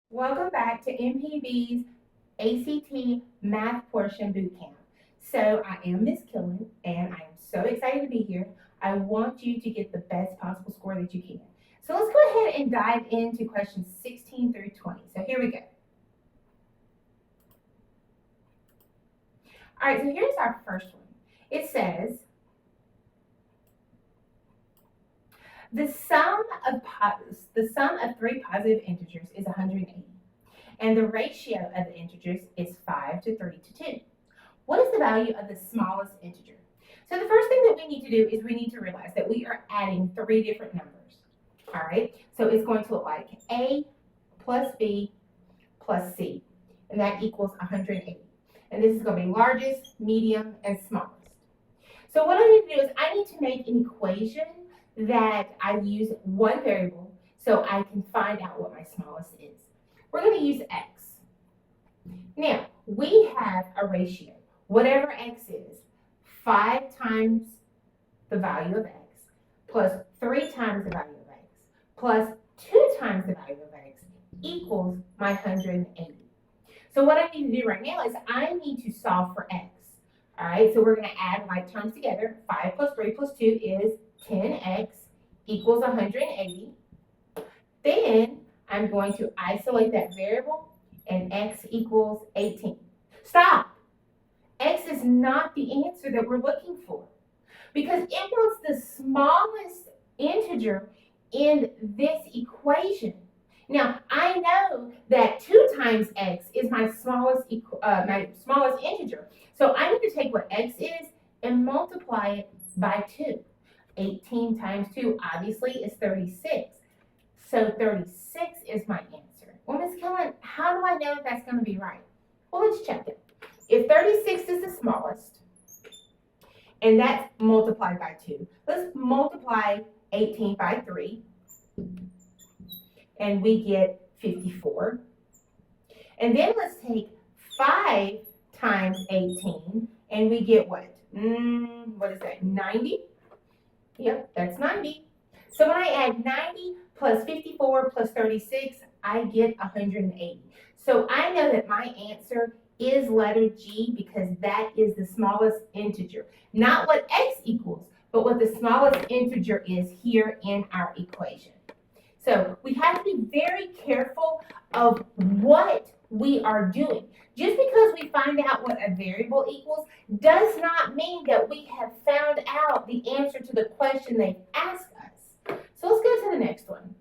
Welcome back to MPB's ACT Math Portion Bootcamp. So I am Miss Killen, and I am so excited to be here. I want you to get the best possible score that you can. So let's go ahead and dive into questions 16 through 20. So here we go. All right, so here's our first one. It says, the sum of three positive integers is 180. And the ratio of the integers is 5 to 3 to 2. What is the value of the smallest integer? So the first thing that we need to do is we need to realize that we are adding three different numbers. All right, so it's going to look like A plus B plus C, and that equals 180. And this is going to be largest, medium, and smallest. So what I need to do is I need to make an equation that I use one variable so I can find out what my smallest is. We're going to use x. Now, we have a ratio. Whatever x is, 5 times the value of x, plus 3 times the value of x, plus 2 times the value of x, equals my 180. So what I need to do right now is I need to solve for x. All right, so we're going to add like terms together. 5 plus 3 plus 2 is 10x equals 180. Then I'm going to isolate that variable, and x equals 18. Stop! X is not the answer that we're looking for because it wants the smallest integer in this equation. Now, I know that 2 times x is my smallest integer. So I need to take what x is and multiply it by 2. 18 times 2 obviously is 36. So 36 is my answer. Well, Ms. Killen, how do I know if that's going to be right? Well, let's check it. If 36 is the smallest, and that's multiplied by 2, let's multiply 18 by 3, and we get 54. And then let's take 5 times 18, and we get what? What is that, 90? Yep, that's 90. So when I add 90 plus 54 plus 36, I get 180. So I know that my answer is letter G because that is the smallest integer. Not what x equals, but what the smallest integer is here in our equation. So we have to be very careful of what we are doing. Just because we find out what a variable equals does not mean that we have found out the answer to the question they've asked us. So let's go to the next one.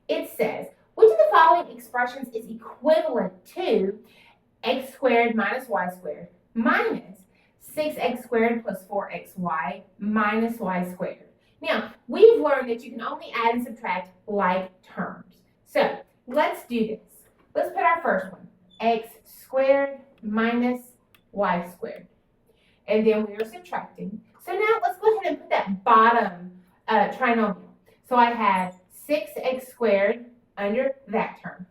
It says, which of the following expressions is equivalent to x squared minus y squared minus 6x squared plus 4xy minus y squared? Now, we've learned that you can only add and subtract like terms. So let's do this. Let's put our first one, x squared minus y squared. And then we are subtracting. So now let's go ahead and put that bottom trinomial. So I have 6x squared under that term.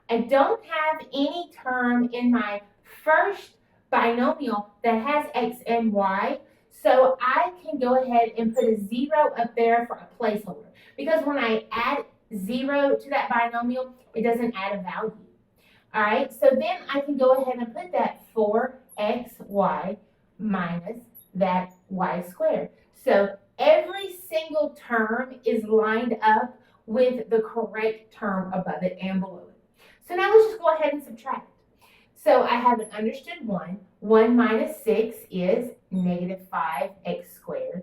I don't have any term in my first binomial that has x and y, so I can go ahead and put a 0 up there for a placeholder. Because when I add 0 to that binomial, it doesn't add a value. All right, so then I can go ahead and put that 4xy minus that y squared. So every single term is lined up with the correct term above it and below it. So now let's just go ahead and subtract. So I have an understood 1. 1 minus 6 is negative 5x squared.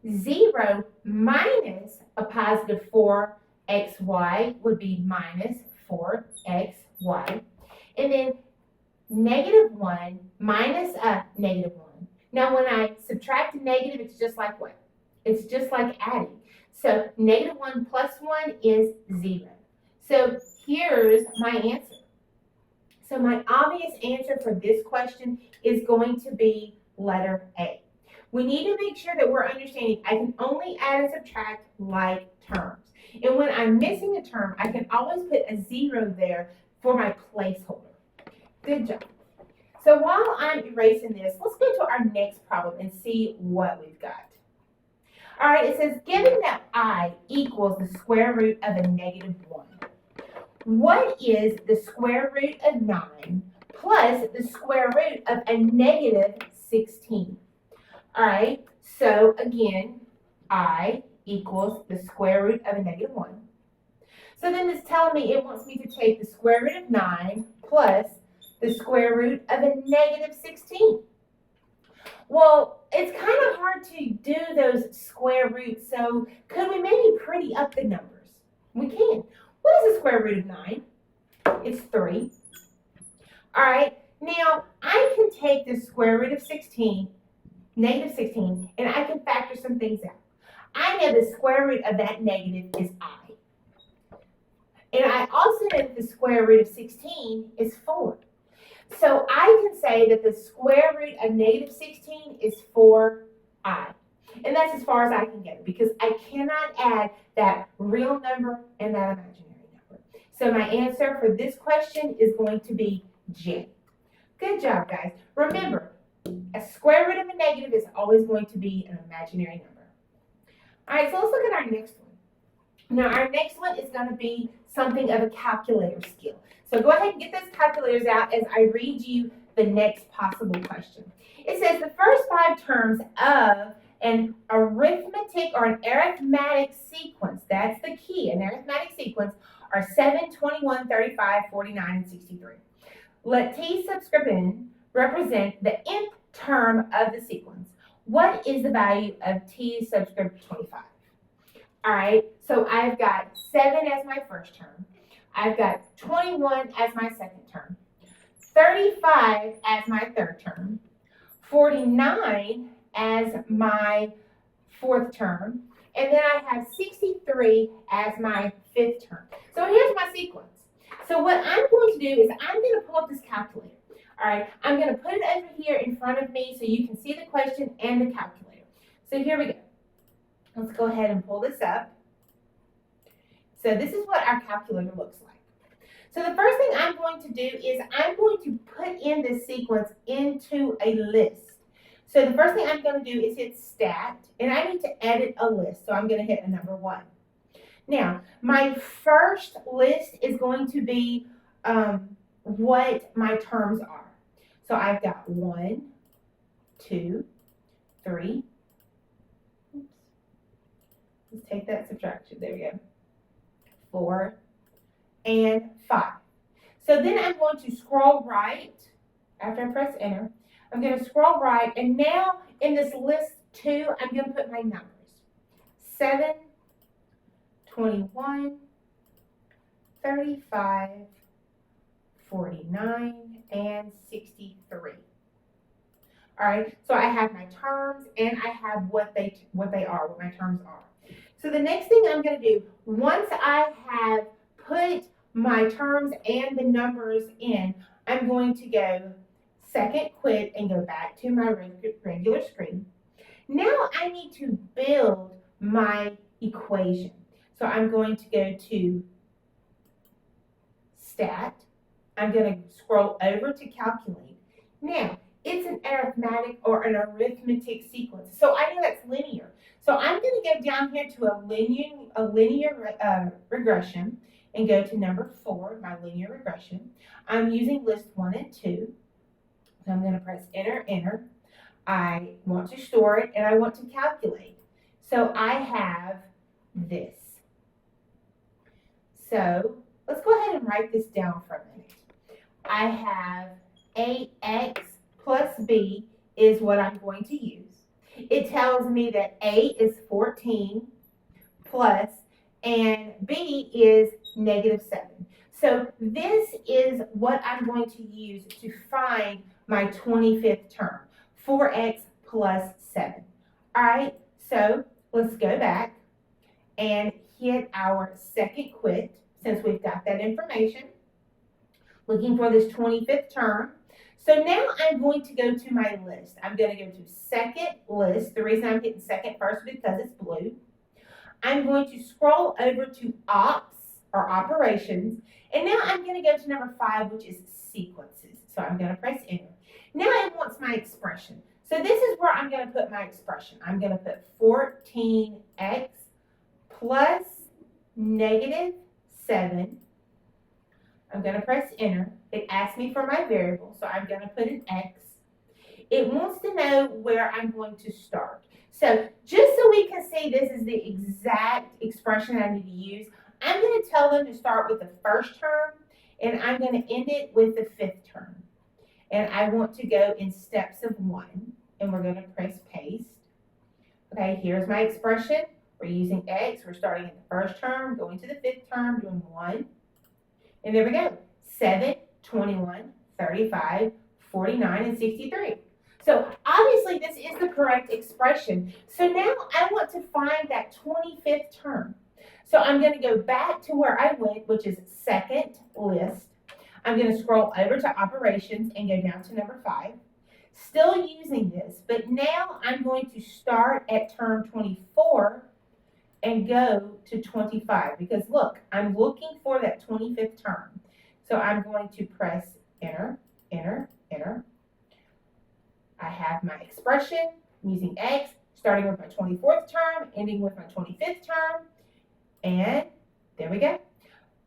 0 minus a positive 4xy would be minus 4xy. And then negative 1 minus a negative 1. Now when I subtract a negative, it's just like what? It's just like adding. So negative 1 plus 1 is 0. So here's my answer. So my obvious answer for this question is going to be letter A. We need to make sure that we're understanding I can only add and subtract like terms. And when I'm missing a term, I can always put a 0 there for my placeholder. Good job. So while I'm erasing this, let's go to our next problem and see what we've got. All right, it says, given that I equals the square root of a negative 1, what is the square root of 9 plus the square root of a negative 16? All right, so again, I equals the square root of a negative 1. So then it's telling me it wants me to take the square root of 9 plus the square root of a negative 16. Well, it's kind of hard to do those square roots, so could we maybe pretty up the numbers? We can. What is the square root of 9? It's 3. All right, now I can take the square root of 16, negative 16, and I can factor some things out. I know the square root of that negative is I. And I also know that the square root of 16 is 4. So I can say that the square root of negative 16 is 4i. And that's as far as I can get because I cannot add that real number and that imaginary number. So my answer for this question is going to be J. Good job, guys. Remember, a square root of a negative is always going to be an imaginary number. All right, so let's look at our next one. Now, our next one is going to be something of a calculator skill. So go ahead and get those calculators out as I read you the next possible question. It says the first 5 terms of an arithmetic or an arithmetic sequence, that's the key, an arithmetic sequence, are 7, 21, 35, 49, and 63. Let T subscript N represent the nth term of the sequence. What is the value of T subscript 25? All right, so I've got 7 as my first term. I've got 21 as my second term. 35 as my third term. 49 as my fourth term. And then I have 63 as my fifth term. So here's my sequence. So what I'm going to do is I'm going to pull up this calculator. All right, I'm going to put it over here in front of me so you can see the question and the calculator. So here we go. Let's go ahead and pull this up. So this is what our calculator looks like. So the first thing I'm going to do is I'm going to put in this sequence into a list. So the first thing I'm going to do is hit stat, and I need to edit a list. So I'm going to hit a number 1. Now, my first list is going to be what my terms are. So I've got 1, 2, 3. Let's take that subtraction. There we go. 4 and 5. So then I'm going to scroll right after I press enter. I'm going to scroll right, and now in this list 2, I'm going to put my numbers. 7, 21, 35, 49, and 63. All right, so I have my terms and I have what they are, what my terms are. So the next thing I'm going to do, once I have put my terms and the numbers in, I'm going to go second quit and go back to my regular screen. Now I need to build my equation. So I'm going to go to stat. I'm going to scroll over to calculate. Now, it's an arithmetic or an arithmetic sequence. So I know that's linear. So I'm going to go down here to a linear regression and go to number 4, my linear regression. I'm using list 1 and 2. So I'm going to press enter, enter. I want to store it and I want to calculate. So I have this. So let's go ahead and write this down for a minute. I have AX plus B is what I'm going to use. It tells me that A is 14 plus and B is negative 7. So this is what I'm going to use to find my 25th term, 4x plus 7. All right, so let's go back and hit our second quit since we've got that information. Looking for this 25th term. So now I'm going to go to my list. I'm going to go to second list. The reason I'm hitting second first is because it's blue. I'm going to scroll over to ops or operations. And now I'm going to go to number 5, which is sequences. So I'm going to press enter. Now it wants my expression. So this is where I'm going to put my expression. I'm going to put 14x plus negative 7 I'm going to press enter. It asks me for my variable, so I'm going to put an X. It wants to know where I'm going to start. So just so we can see this is the exact expression I need to use, I'm going to tell them to start with the first term, and I'm going to end it with the fifth term. And I want to go in steps of 1, and we're going to press paste. Okay, here's my expression. We're using X. We're starting in the first term, going to the fifth term, doing 1. And there we go. 7, 21, 35, 49, and 63. So obviously this is the correct expression. So now I want to find that 25th term. So I'm going to go back to where I went, which is second list. I'm going to scroll over to operations and go down to number 5. Still using this, but now I'm going to start at term 24 and go to 25 because look, I'm looking for that 25th term. So I'm going to press enter, enter, enter. I have my expression using X, starting with my 24th term, ending with my 25th term, and there we go.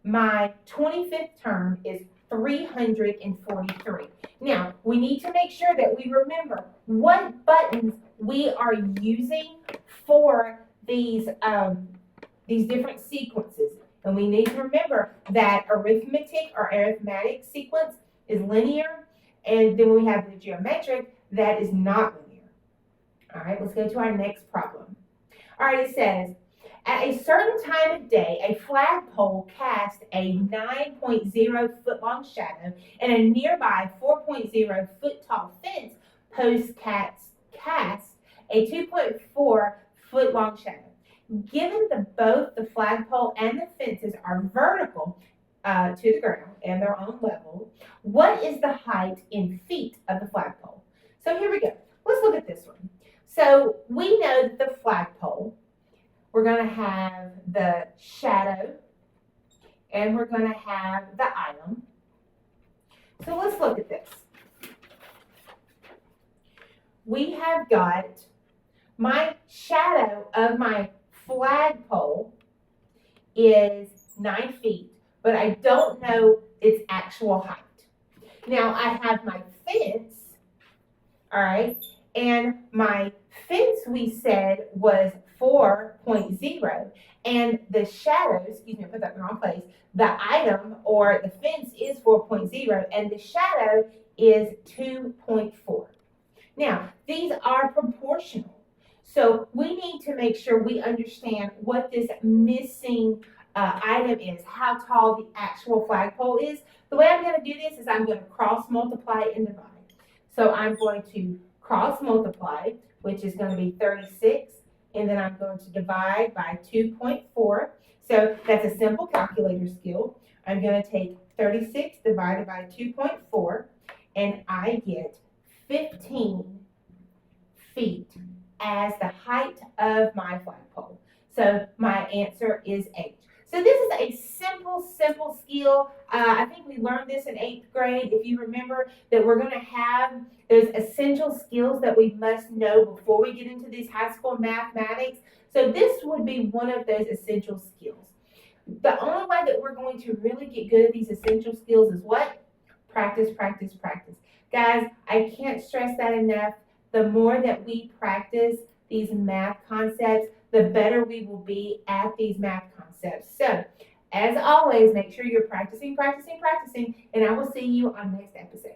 My 25th term is 343. Now, we need to make sure that we remember what buttons we are using for these different sequences. And we need to remember that arithmetic or arithmetic sequence is linear, and then we have the geometric that is not linear. All right, let's go to our next problem. All right, it says, at a certain time of day, a flagpole cast a 9.0 foot long shadow, and a nearby 4.0 foot tall fence post cast a 2.4 foot long shadow. Given that both the flagpole and the fences are vertical to the ground and their own level, what is the height in feet of the flagpole? So here we go. Let's look at this one. So we know that the flagpole, we're going to have the shadow, and we're going to have the item. So let's look at this. We have got my shadow of my flagpole is 9 feet, but I don't know its actual height. Now I have my fence, all right, and my fence we said was 4.0, and the shadow, excuse me, I put that in the wrong place, the item or the fence is 4.0, and the shadow is 2.4. Now, these are proportional. So we need to make sure we understand what this missing item is, how tall the actual flagpole is. The way I'm going to do this is I'm going to cross multiply and divide. So I'm going to cross multiply, which is going to be 36, and then I'm going to divide by 2.4. So that's a simple calculator skill. I'm going to take 36 divided by 2.4, and I get 15 feet as the height of my flagpole. So my answer is H. So this is a simple skill. I think we learned this in 8th grade. If you remember that we're going to have those essential skills that we must know before we get into these high school mathematics. So this would be one of those essential skills. The only way that we're going to really get good at these essential skills is what? Practice, practice, practice. Guys, I can't stress that enough. The more that we practice these math concepts, the better we will be at these math concepts. So, as always, make sure you're practicing, practicing, practicing, and I will see you on next episode.